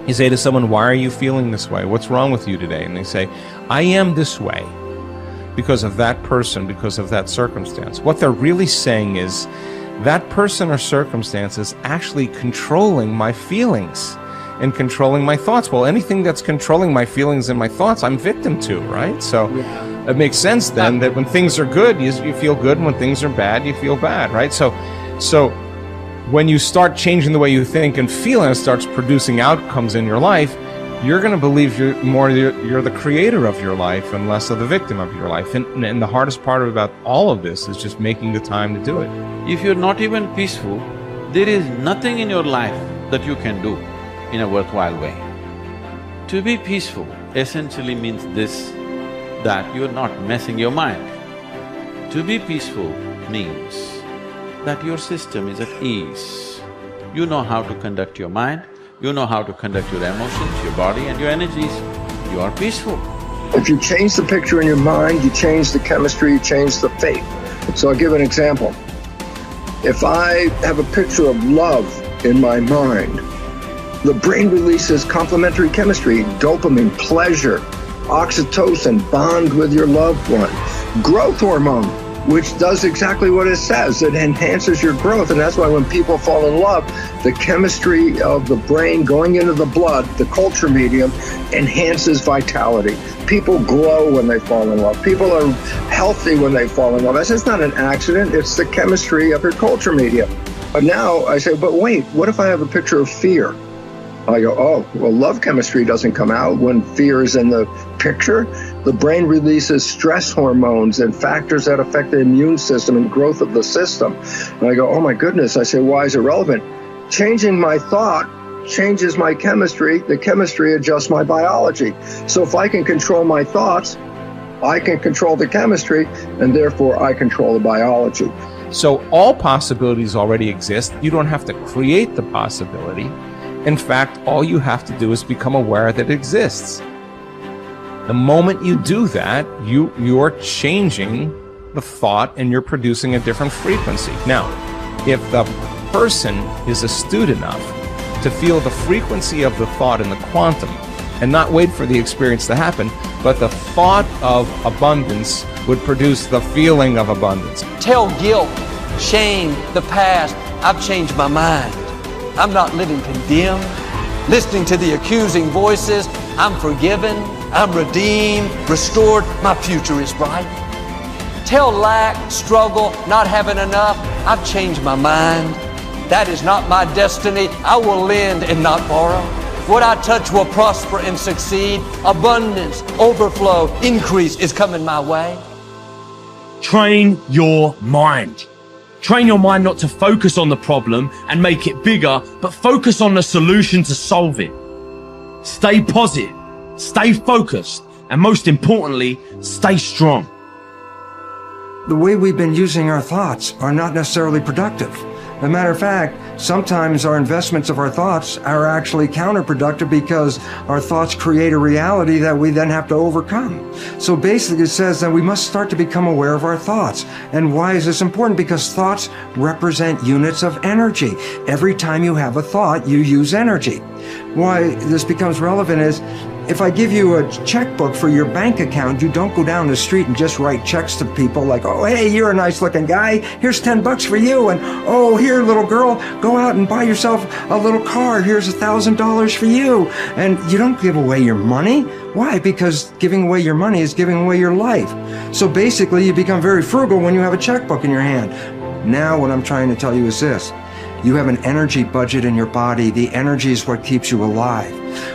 You say to someone, why are you feeling this way? What's wrong with you today? And they say, I am this way because of that person, because of that circumstance. What they're really saying is, that person or circumstance is actually controlling my feelings and controlling my thoughts. Well, anything that's controlling my feelings and my thoughts, I'm victim to, right? So it makes sense then that when things are good, you feel good, and when things are bad, you feel bad, right? So when you start changing the way you think and feel, and it starts producing outcomes in your life, you're going to believe you're the creator of your life and less of the victim of your life. And the hardest part about all of this is just making the time to do it. If you're not even peaceful, there is nothing in your life that you can do in a worthwhile way. To be peaceful essentially means this, that you're not messing your mind. To be peaceful means that your system is at ease. You know how to conduct your mind, you know how to conduct your emotions, your body and your energies. You are peaceful. If you change the picture in your mind, you change the chemistry, you change the fate. So I'll give an example. If I have a picture of love in my mind, the brain releases complementary chemistry, dopamine, pleasure, oxytocin, bond with your loved one, growth hormone, which does exactly what it says. It enhances your growth, and that's why when people fall in love, the chemistry of the brain going into the blood, the culture medium, enhances vitality. People glow when they fall in love. People are healthy when they fall in love. That's just not an accident, it's the chemistry of your culture medium. But now I say, but wait, what if I have a picture of fear? I go, oh, well, love chemistry doesn't come out when fear is in the picture. The brain releases stress hormones and factors that affect the immune system and growth of the system. And I go, oh my goodness. I say, why is it relevant? Changing my thought changes my chemistry. The chemistry adjusts my biology. So if I can control my thoughts, I can control the chemistry, and therefore I control the biology. So all possibilities already exist. You don't have to create the possibility. In fact, all you have to do is become aware that it exists. The moment you do that, you're changing the thought and you're producing a different frequency. Now, if the person is astute enough to feel the frequency of the thought in the quantum and not wait for the experience to happen, but the thought of abundance would produce the feeling of abundance. Tell guilt, shame, the past, I've changed my mind. I'm not living condemned. Listening to the accusing voices, I'm forgiven, I'm redeemed, restored, my future is bright. Tell lack, struggle, not having enough, I've changed my mind. That is not my destiny. I will lend and not borrow. What I touch will prosper and succeed. Abundance, overflow, increase is coming my way. Train your mind. Train your mind not to focus on the problem and make it bigger, but focus on the solution to solve it. Stay positive, stay focused, and most importantly, stay strong. The way we've been using our thoughts are not necessarily productive. As a matter of fact, sometimes our investments of our thoughts are actually counterproductive because our thoughts create a reality that we then have to overcome. So basically it says that we must start to become aware of our thoughts. And why is this important? Because thoughts represent units of energy. Every time you have a thought, you use energy. Why this becomes relevant is, if I give you a checkbook for your bank account, you don't go down the street and just write checks to people like, oh, hey, you're a nice looking guy, here's 10 bucks for you, and oh, here, little girl, go out and buy yourself a little car, here's $1,000 for you. And you don't give away your money. Why? Because giving away your money is giving away your life. So basically, you become very frugal when you have a checkbook in your hand. Now what I'm trying to tell you is this. You have an energy budget in your body. The energy is what keeps you alive.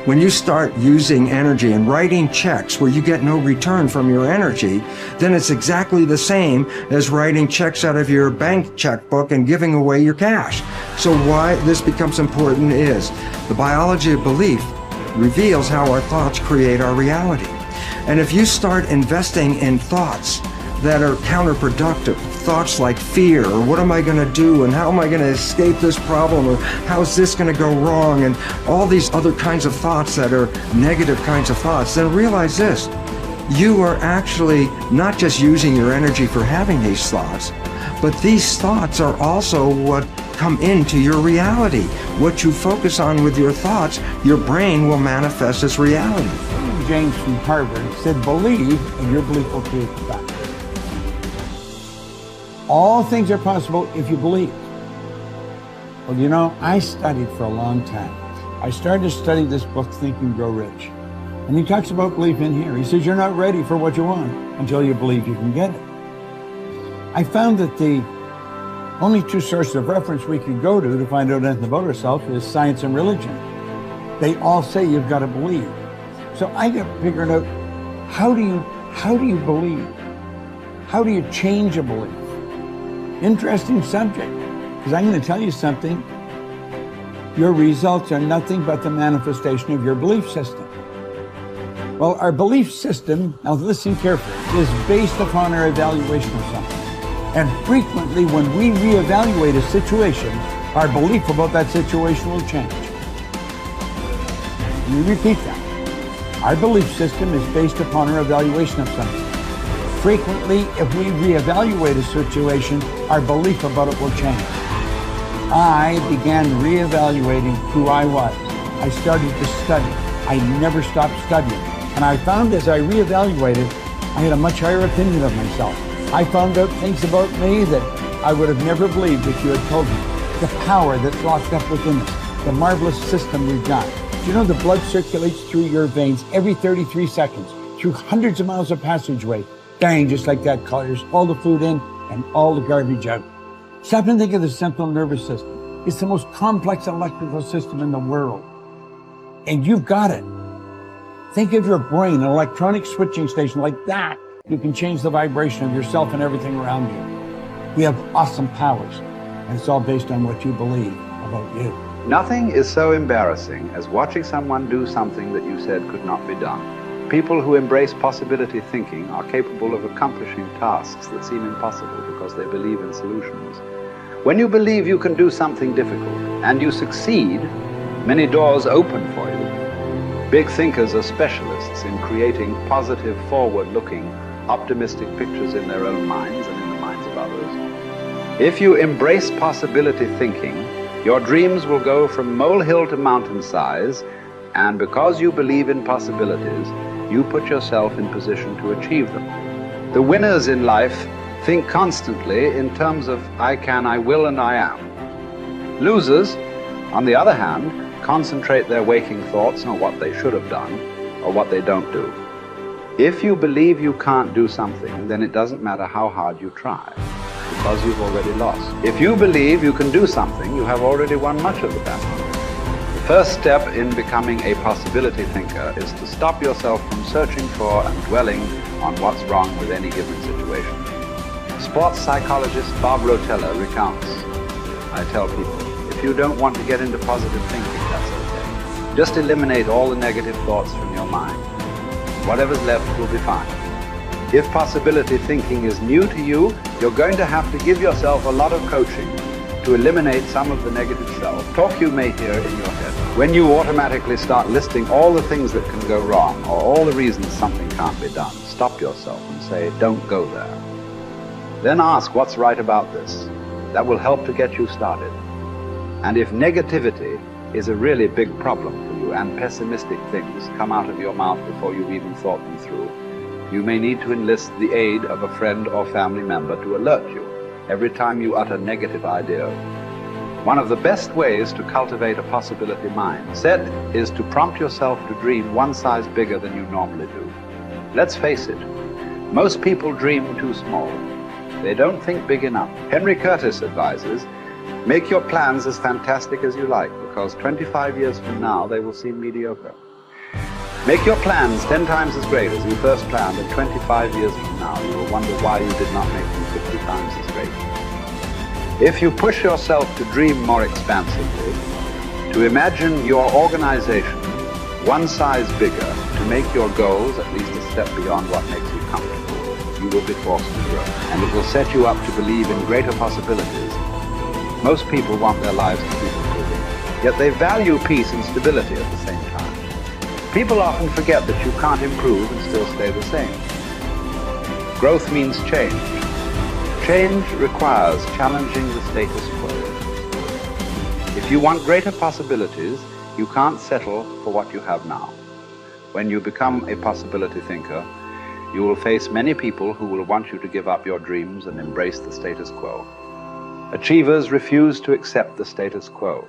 When you start using energy and writing checks where you get no return from your energy, then it's exactly the same as writing checks out of your bank checkbook and giving away your cash. So why this becomes important is the biology of belief reveals how our thoughts create our reality. And if you start investing in thoughts that are counterproductive, thoughts like fear, or what am I going to do, and how am I going to escape this problem, or how's this going to go wrong, and all these other kinds of thoughts that are negative kinds of thoughts, then realize this. You are actually not just using your energy for having these thoughts, but these thoughts are also what come into your reality. What you focus on with your thoughts, your brain will manifest as reality. James from Harvard said, believe and your belief will create the fact. All things are possible if you believe. Well, you know, I studied for a long time. I started to study this book, Think and Grow Rich. And he talks about belief in here. He says, you're not ready for what you want until you believe you can get it. I found that the only two sources of reference we could go to find out anything about ourselves is science and religion. They all say you've got to believe. So I got figured out, how do you believe? How do you change a belief? Interesting subject, because I'm going to tell you something. Your results are nothing but the manifestation of your belief system. Well, our belief system, now listen carefully, is based upon our evaluation of something. And frequently when we reevaluate a situation, our belief about that situation will change. Let me repeat that. Our belief system is based upon our evaluation of something. Frequently, if we reevaluate a situation, our belief about it will change. I began reevaluating who I was. I started to study. I never stopped studying. And I found as I reevaluated, I had a much higher opinion of myself. I found out things about me that I would have never believed if you had told me. The power that's locked up within us, the marvelous system we've got. Do you know the blood circulates through your veins every 33 seconds, through hundreds of miles of passageway? Bang, just like that, clears all the food in and all the garbage out. Stop and think of the central nervous system. It's the most complex electrical system in the world. And you've got it. Think of your brain, an electronic switching station like that. You can change the vibration of yourself and everything around you. We have awesome powers, and it's all based on what you believe about you. Nothing is so embarrassing as watching someone do something that you said could not be done. People who embrace possibility thinking are capable of accomplishing tasks that seem impossible because they believe in solutions. When you believe you can do something difficult and you succeed, many doors open for you. Big thinkers are specialists in creating positive, forward-looking, optimistic pictures in their own minds and in the minds of others. If you embrace possibility thinking, your dreams will go from molehill to mountain size, and because you believe in possibilities, you put yourself in position to achieve them. The winners in life think constantly in terms of I can, I will, and I am. Losers, on the other hand, concentrate their waking thoughts on what they should have done or what they don't do. If you believe you can't do something, then it doesn't matter how hard you try, because you've already lost. If you believe you can do something, you have already won much of the battle. The first step in becoming a possibility thinker is to stop yourself from searching for and dwelling on what's wrong with any given situation. Sports psychologist Bob Rotella recounts, I tell people, if you don't want to get into positive thinking, that's okay. Just eliminate all the negative thoughts from your mind. Whatever's left will be fine. If possibility thinking is new to you, you're going to have to give yourself a lot of coaching to eliminate some of the negative self-talk you may hear in your head. When you automatically start listing all the things that can go wrong or all the reasons something can't be done, stop yourself and say, don't go there. Then ask what's right about this. That will help to get you started. And if negativity is a really big problem for you and pessimistic things come out of your mouth before you've even thought them through, you may need to enlist the aid of a friend or family member to alert you every time you utter negative idea. One of the best ways to cultivate a possibility mindset is to prompt yourself to dream one size bigger than you normally do. Let's face it, most people dream too small. They don't think big enough. Henry Curtis advises, make your plans as fantastic as you like, because 25 years from now, they will seem mediocre. Make your plans 10 times as great as you first planned, and 25 years from now, you will wonder why you did not make them 50 times as great. If you push yourself to dream more expansively, to imagine your organization one size bigger, to make your goals at least a step beyond what makes you comfortable, you will be forced to grow. And it will set you up to believe in greater possibilities. Most people want their lives to keep improving, yet they value peace and stability at the same time. People often forget that you can't improve and still stay the same. Growth means change. Change requires challenging the status quo. If you want greater possibilities, you can't settle for what you have now. When you become a possibility thinker, you will face many people who will want you to give up your dreams and embrace the status quo. Achievers refuse to accept the status quo.